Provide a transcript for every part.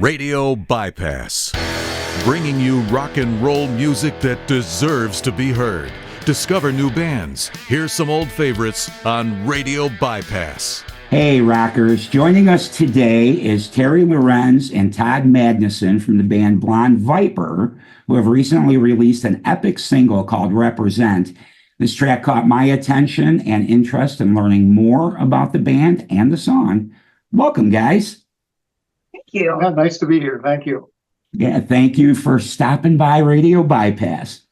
Radio Bypass, bringing you rock and roll music that deserves to be heard. Discover new bands. Here's some old favorites on Radio Bypass. Hey, rockers. Joining us today is Terri, Lawrenz, and Todd Magnuson from the band Blond Viper, who have recently released an epic single called Represent. This track caught my attention and interest in learning more about the band and the song. Welcome, guys. Thank you. Yeah, nice to be here. Thank you. Yeah, thank you for stopping by Radio Bypass.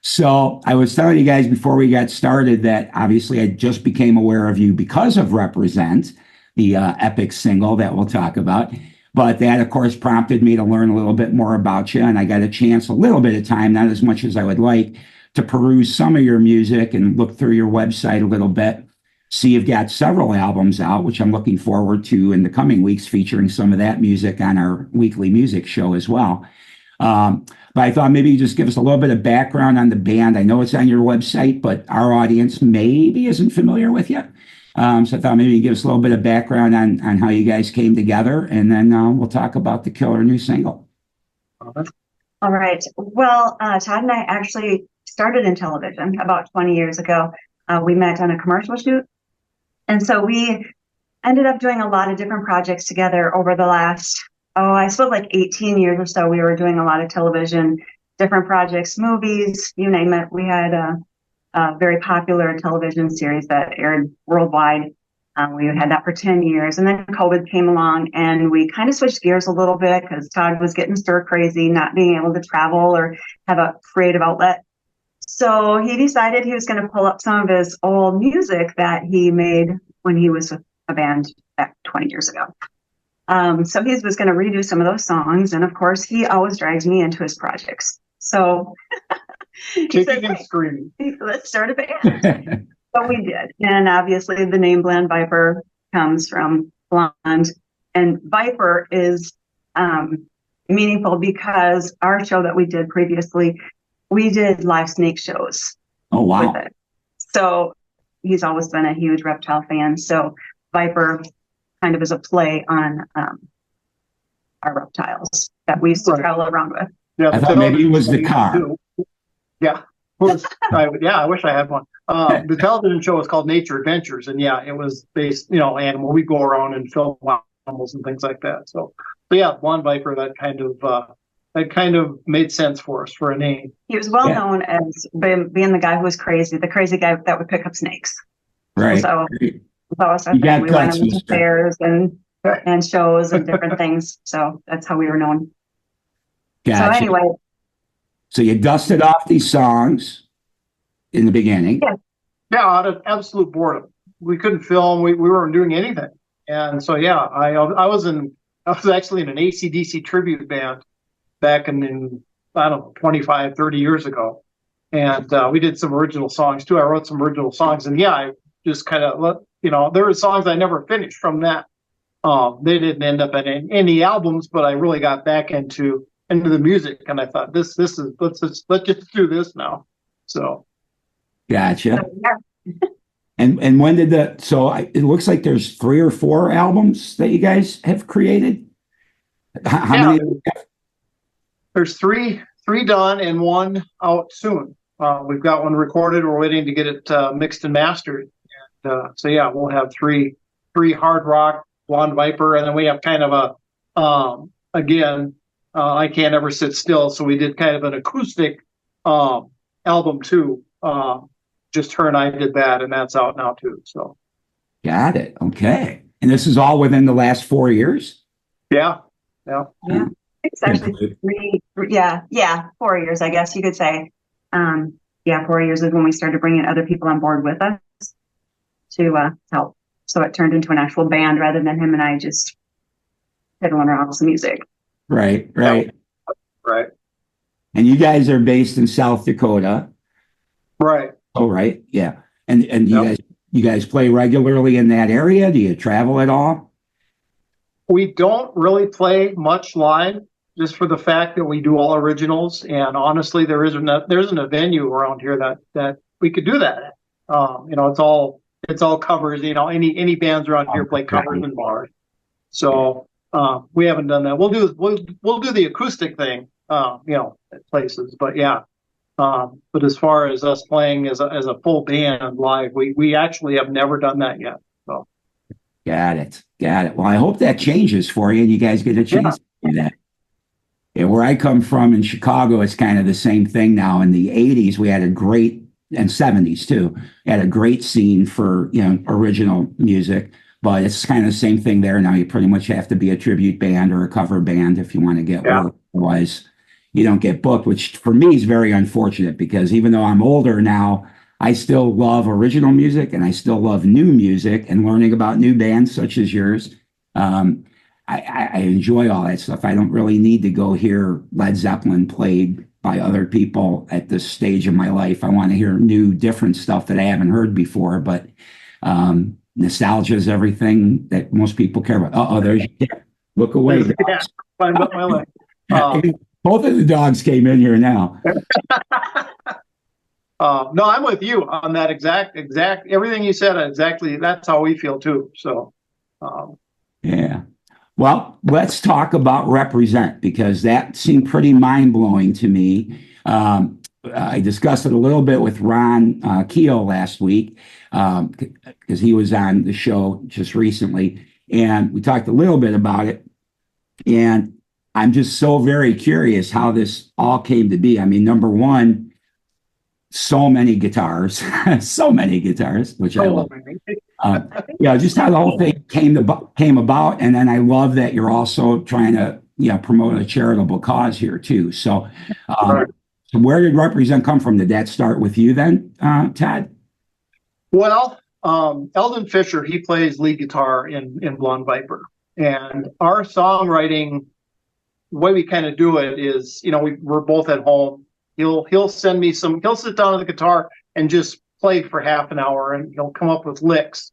So I was telling you guys before we got started that obviously I just became aware of you because of Represent, the epic single that we'll talk about. But that, of course, prompted me to learn a little bit more about you. And I got a chance, a little bit of time, not as much as I would like, to peruse some of your music and look through your website a little bit. See, you've got several albums out, which I'm looking forward to in the coming weeks, featuring some of that music on our weekly music show as well. But I thought maybe you just give us a little bit of background on the band. I know it's on your website, but our audience maybe isn't familiar with you. So I thought maybe you give us a little bit of background on how you guys came together, and then we'll talk about the killer new single. All right. Well, Todd and I actually started in television about 20 years ago. We met on a commercial shoot. And so we ended up doing a lot of different projects together over the last, I suppose like 18 years or so. We were doing a lot of television, different projects, movies, you name it. We had a very popular television series that aired worldwide. We had that for 10 years. And then COVID came along and we kind of switched gears a little bit because Todd was getting stir crazy, not being able to travel or have a creative outlet. So he decided he was going to pull up some of his old music that he made when he was with a band back 20 years ago. So he was going to redo some of those songs. And of course, he always drags me into his projects. So Kicking and screaming. Let's start a band. So we did. And obviously the name Blond Viper comes from blonde. And Viper is meaningful because our show that we did previously, we did live snake shows. Oh, wow. With it. So he's always been a huge reptile fan. So Viper kind of is a play on our reptiles that we used to travel around with. Yeah, I thought maybe it was the car. Yeah. I wish I had one. The television show was called Nature Adventures. And yeah, it was based, animal. We go around and film animals and things like that. So yeah, Blond Viper, that kind of made sense for us for a name. He was well known as being the guy who was crazy, the crazy guy that would pick up snakes. Right. So we went on fairs and shows and different things. So that's how we were known. Gotcha. So anyway. So you dusted off these songs in the beginning. Yeah, out of absolute boredom. We couldn't film. We weren't doing anything. And so, yeah, I was actually in an AC/DC tribute band back in 25, 30 years ago. And we did some original songs too. I wrote some original songs. And yeah, I just kind of, there were songs I never finished from that. They didn't end up in any albums, but I really got back into the music. And I thought, let's just do this now. So. Gotcha. And when did it looks like there's 3 or 4 albums that you guys have created. How many? There's three done and one out soon. We've got one recorded. We're waiting to get it mixed and mastered. And, so yeah, we'll have three hard rock, Blond Viper, and then we have kind of I Can't Ever Sit Still. So we did kind of an acoustic album too. Just her and I did that, and that's out now too. So. Got it. Okay. And this is all within the last 4 years? Yeah. It's actually 4 years, I guess you could say. 4 years is when we started bringing other people on board with us to help. So it turned into an actual band rather than him and I just fiddling around with some music. Right. Right. And you guys are based in South Dakota. Right. Oh, right. Yeah. And you guys play regularly in that area? Do you travel at all? We don't really play much live, just for the fact that we do all originals. And honestly, there isn't a venue around here that we could do that at. It's all covers. Any bands around here play covers in bars. So we haven't done that. We'll do the acoustic thing, at places. But yeah, but as far as us playing as a full band live, we actually have never done that yet. So Got it. Well, I hope that changes for you and you guys get a chance to do that. Yeah, where I come from in Chicago, it's kind of the same thing now. In the 80s, we had a great, and 70s too, had a great scene for, original music, but it's kind of the same thing there. Now you pretty much have to be a tribute band or a cover band if you want to get work. Otherwise, you don't get booked, which for me is very unfortunate because even though I'm older now, I still love original music and I still love new music and learning about new bands such as yours. I enjoy all that stuff. I don't really need to go hear Led Zeppelin played by other people at this stage of my life. I want to hear new, different stuff that I haven't heard before. But nostalgia is everything that most people care about. There's look away. Yeah, find up my life. Both of the dogs came in here now. No, I'm with you on that exact everything you said. Exactly, that's how we feel too. So, yeah. Well, let's talk about Represent because that seemed pretty mind-blowing to me. I discussed it a little bit with Ron Keogh last week because he was on the show just recently, and we talked a little bit about it. And I'm just so very curious how this all came to be. I mean, number one, so many guitars, which I love. Just how the whole thing came about, and then I love that you're also trying to promote a charitable cause here too. So, so where did Represent come from? Did that start with you then, Todd? Well, Eldon Fisher, he plays lead guitar in Blond Viper, and our songwriting, the way we kind of do it is, we're both at home. He'll send me he'll sit down on the guitar and just play for half an hour and he'll come up with licks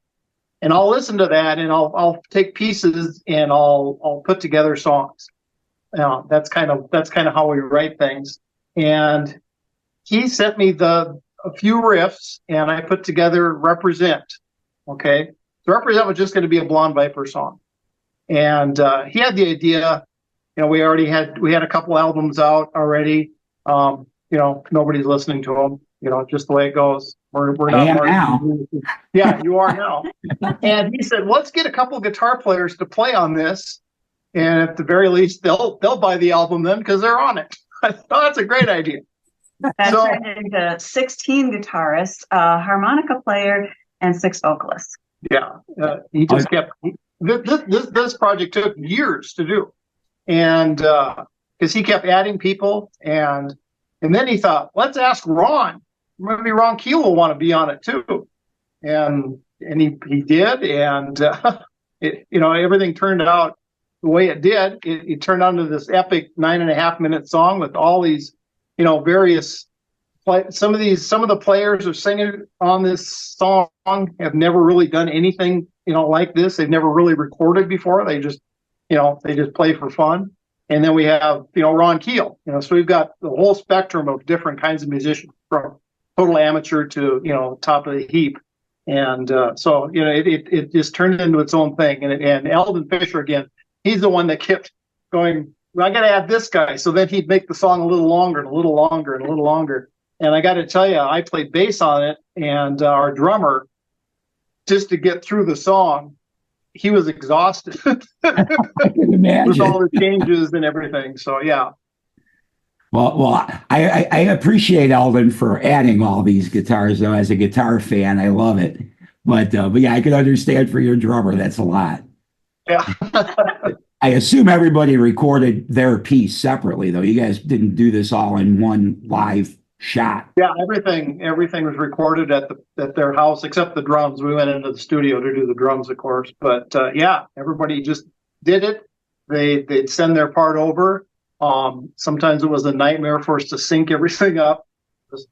and I'll listen to that and I'll take pieces and I'll put together songs. That's kind of how we write things. And he sent me a few riffs and I put together Represent. Okay. So Represent was just going to be a Blond Viper song. And he had the idea, we had a couple albums out already. Nobody's listening to them, just the way it goes. We're not now. Yeah, you are now. And he said, let's get a couple of guitar players to play on this. And at the very least, they'll buy the album then because they're on it. I thought that's a great idea. That turned into 16 guitarists, a harmonica player, and 6 vocalists. Yeah, he just kept. This project took years to do, and because he kept adding people, and then he thought, let's ask Ron. Maybe Ron Keel will want to be on it too, and he did, and everything turned out the way it did. It turned out into this epic 9.5-minute song with all these, various. Some of the players are singing on this song have never really done anything, like this. They've never really recorded before. They just play for fun. And then we have, Ron Keel, so we've got the whole spectrum of different kinds of musicians from total amateur to, top of the heap. And so, it just turned into its own thing. And Eldon Fisher, again, he's the one that kept going, well, I got to add this guy. So then he'd make the song a little longer and a little longer and a little longer. And I got to tell you, I played bass on it, and our drummer, just to get through the song, he was exhausted I can imagine. with all the changes and everything. So, yeah. Well, I appreciate Eldon for adding all these guitars, though. As a guitar fan, I love it. But yeah, I can understand for your drummer, that's a lot. Yeah. I assume everybody recorded their piece separately, though. You guys didn't do this all in one live shot. Yeah, everything was recorded at their house except the drums. We went into the studio to do the drums, of course. But yeah, everybody just did it. They'd send their part over. Sometimes it was a nightmare for us to sync everything up.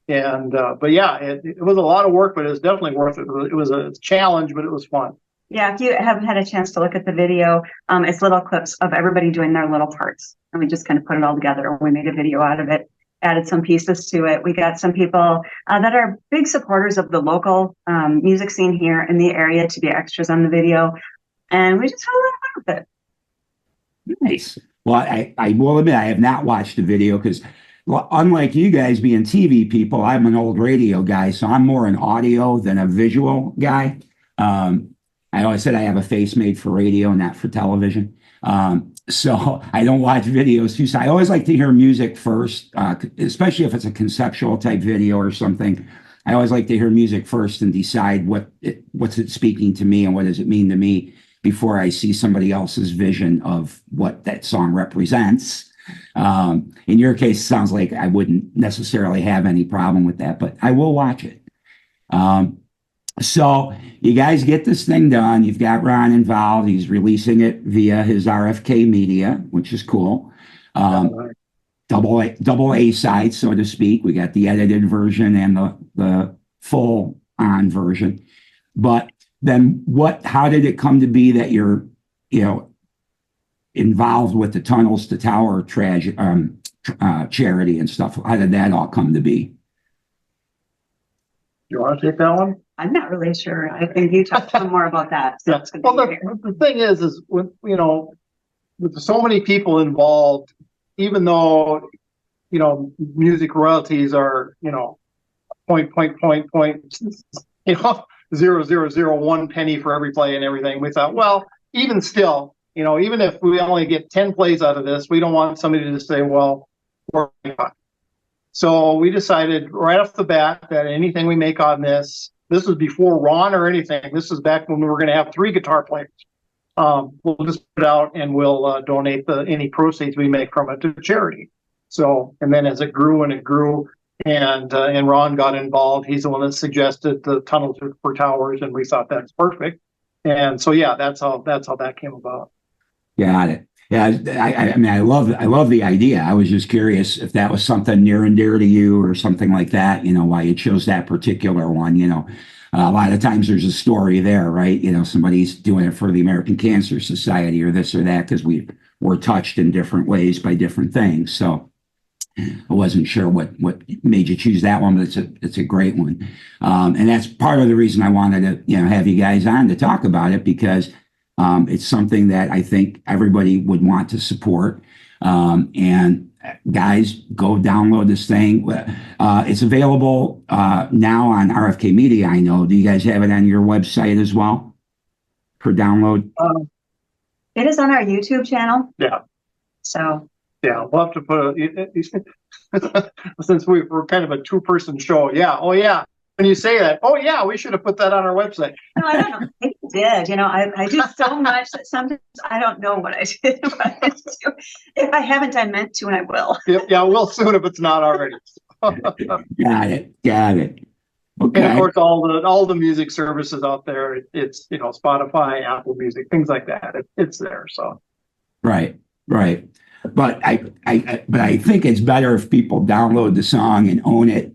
And but yeah, it was a lot of work, but it was definitely worth it. It was a challenge, but it was fun. Yeah, if you haven't had a chance to look at the video, it's little clips of everybody doing their little parts. And we just kind of put it all together and we made a video out of it. Added some pieces to it. We got some people that are big supporters of the local music scene here in the area to be extras on the video. And we just had a lot of fun with it. Nice. Well, I will admit I have not watched the video because, well, unlike you guys being TV people, I'm an old radio guy, so I'm more an audio than a visual guy. I always said I have a face made for radio, not for television. So I don't watch videos too. So I always like to hear music first, especially if it's a conceptual type video or something. I always like to hear music first and decide what's it speaking to me and what does it mean to me before I see somebody else's vision of what that song represents. In your case, it sounds like I wouldn't necessarily have any problem with that, but I will watch it. So you guys get this thing done. You've got Ron involved. He's releasing it via his RFK media, which is cool. Double A side, so to speak. We got the edited version and the full on version. But then how did it come to be that you're, involved with the Tunnels to Tower charity and stuff? How did that all come to be? You want to take that one? I'm not really sure. I think you talked more about that. So Well, the thing is when, with so many people involved, even though, music royalties are, point, 0.001 penny for every play and everything. We thought, well, even still, even if we only get 10 plays out of this, we don't want somebody to say, well, we're fine. So we decided right off the bat that anything we make on this was before Ron or anything. This is back when we were going to have 3 guitar players. We'll just put it out and we'll donate any proceeds we make from it to charity. So, and then as it grew and Ron got involved, he's the one that suggested the Tunnels for Towers, and we thought that's perfect. And so, yeah, that's how that came about. Got it. Yeah, I mean, I love the idea. I was just curious if that was something near and dear to you or something like that, why you chose that particular one. A lot of times there's a story there, right? Somebody's doing it for the American Cancer Society or this or that because we're touched in different ways by different things. So I wasn't sure what made you choose that one, but it's a great one. And that's part of the reason I wanted to, have you guys on to talk about it, because it's something that I think everybody would want to support. And guys, go download this thing. It's available now on RFK Media, I know. Do you guys have it on your website as well for download? It is on our YouTube channel. Yeah. So. Yeah, we'll have to put since we're kind of a 2-person show. Yeah. Oh, yeah. When you say that, oh, yeah, we should have put that on our website. No, I don't know. I did. I do so much that sometimes I don't know what I did. If I haven't, I meant to, and I will. Yeah, we'll soon if it's not already. Got it. Okay. And of course, all the music services out there, it's Spotify, Apple Music, things like that. It's there. So. Right. But I think it's better if people download the song and own it,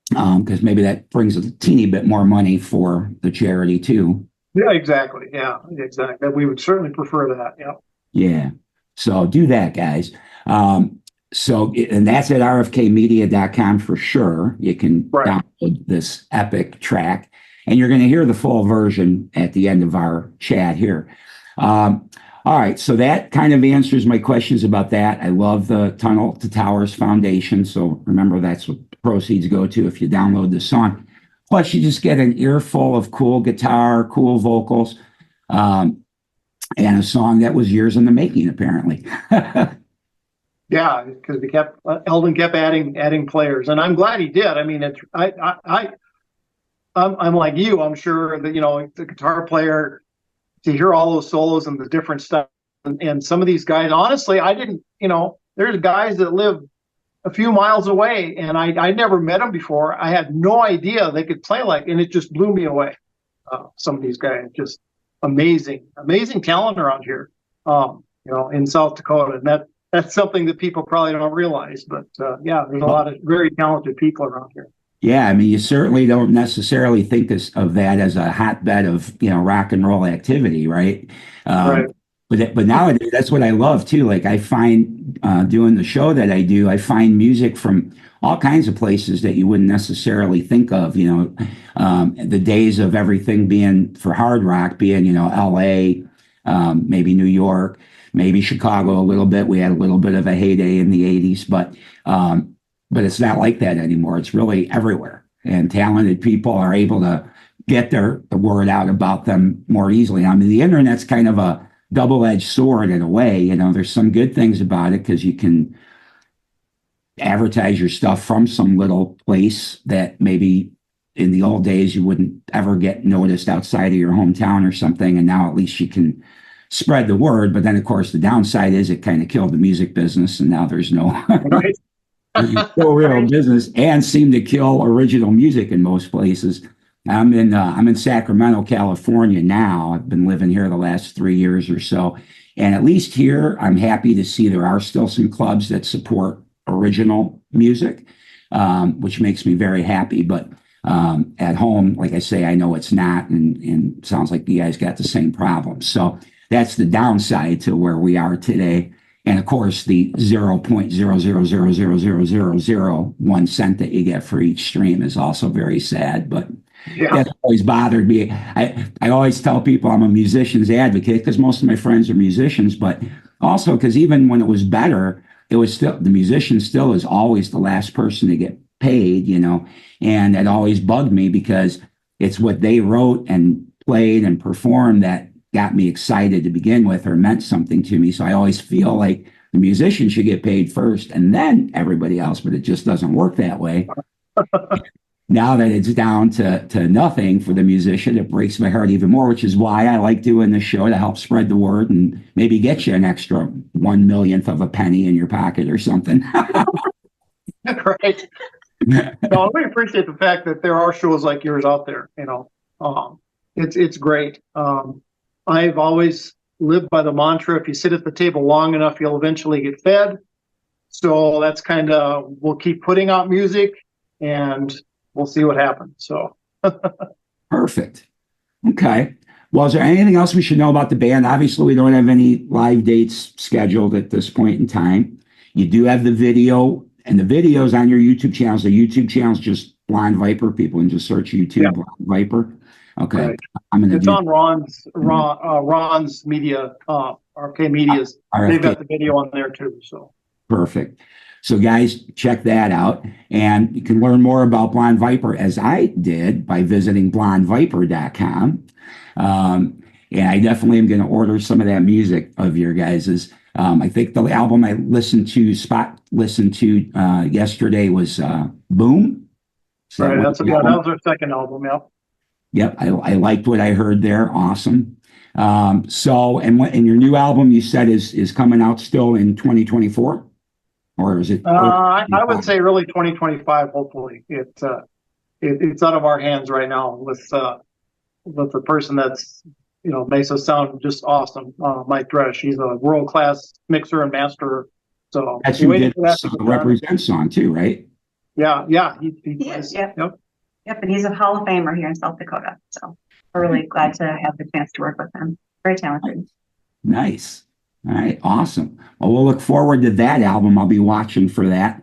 because maybe that brings a teeny bit more money for the charity too. Yeah, exactly. Yeah, exactly. We would certainly prefer that. Yeah. Yeah. So do that, guys. And that's at rfkmedia.com for sure. You can download this epic track, and you're going to hear the full version at the end of our chat here. All right, so that kind of answers my questions about that. I love the Tunnel to Towers Foundation, so remember that's what the proceeds go to if you download the song. Plus, you just get an earful of cool guitar, cool vocals, and a song that was years in the making, apparently. Yeah, because Eldon kept adding players, and I'm glad he did. I mean, I'm like you. I'm sure that the guitar player, to hear all those solos and the different stuff, and some of these guys, honestly, I didn't, there's guys that live a few miles away, and I never met them before. I had no idea they could play and it just blew me away. Some of these guys, just amazing talent around here, in South Dakota, and that's something that people probably don't realize. But yeah, there's a lot of very talented people around here. Yeah, I mean, you certainly don't necessarily think of that as a hotbed of rock and roll activity, right? Right. But nowadays, that's what I love too. Like I find doing the show that I do, I find music from all kinds of places that you wouldn't necessarily think of. The days of everything being for hard rock being L.A., maybe New York, maybe Chicago a little bit. We had a little bit of a heyday in the 80s, but it's not like that anymore. It's really everywhere. And talented people are able to get the word out about them more easily. I mean, the internet's kind of a double-edged sword in a way. You know, there's some good things about it because you can advertise your stuff from some little place that maybe in the old days you wouldn't ever get noticed outside of your hometown or something. And now at least you can spread the word. But then, of course, the downside is it kind of killed the music business, and now there's no, Right. no real business, and seemed to kill original music in most places. I'm in Sacramento, California now. I've been living here the last 3 years or so. And at least here, I'm happy to see there are still some clubs that support original music, which makes me very happy. But at home, like I say, I know it's not, and sounds like you guys got the same problem. So that's the downside to where we are today. And of course, the 0.0000001 that you get for each stream is also very sad. But Yeah. that's always bothered me. I always tell people I'm a musician's advocate because most of my friends are musicians, but also because even when it was better, it was still the musician still is always the last person to get paid, you know, and it always bugged me because it's what they wrote and played and performed that got me excited to begin with or meant something to me. So I always feel like the musician should get paid first and then everybody else, but it just doesn't work that way. Now that it's down to nothing for the musician, it breaks my heart even more, which is why I like doing this show to help spread the word and maybe get you an extra 1/1,000,000th of a penny in your pocket or something. Right. No, we appreciate the fact that there are shows like yours out there. You know, it's great. I've always lived by the mantra: if you sit at the table long enough, you'll eventually get fed. So that's kind of, we'll keep putting out music and we'll see what happens. So Perfect. Okay. Well, is there anything else we should know about the band? Obviously, we don't have any live dates scheduled at this point in time. You do have the video, and the video's on your YouTube channels. The YouTube channel's just Blond Viper. People can just search YouTube, Yeah. Blond Viper. Okay. Right. I'm going to it's do on Ron's media, RK Media's. RFK. They've got the video on there too. So Perfect. So guys, check that out. And you can learn more about Blond Viper as I did by visiting blondviper.com. And I definitely am going to order some of that music of your guys's. I think the album I listened to yesterday was Boom. So right, that was our second album. Yep. Yep, I liked what I heard there. Awesome. So, and your new album you said is coming out still in 2024? Or is it? I would say really 2025. Hopefully, it's out of our hands right now with the person that's makes us sound just awesome. Mike Dresch, he's a world class mixer and masterer. So that's who did the Represent song too, right? Yeah. He is. Yep. Yep, and he's a Hall of Famer here in South Dakota. So we're really glad to have the chance to work with him. Very talented. Nice. All right, awesome. Well, we'll look forward to that album. I'll be watching for that.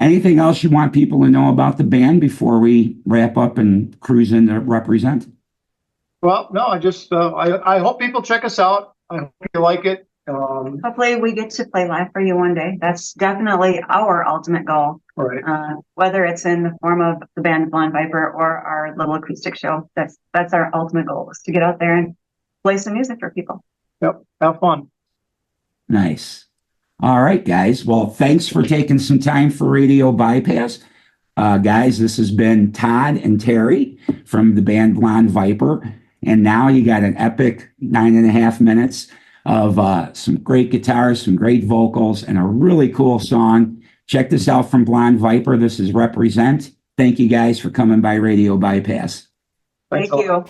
Anything else you want people to know about the band before we wrap up and cruise into Represent? Well, no, I just I hope people check us out. I hope you like it. Hopefully we get to play live for you one day. That's definitely our ultimate goal. Right. Whether it's in the form of the band Blond Viper or our little acoustic show, that's our ultimate goal, is to get out there and play some music for people. Yep. Have fun. Nice. All right, guys. Well, thanks for taking some time for Radio Bypass. Guys, this has been Todd and Terri from the band Blond Viper. And now you got an epic 9.5 minutes of some great guitars, some great vocals, and a really cool song. Check this out from Blond Viper. This is Represent. Thank you guys for coming by Radio Bypass. Thank you.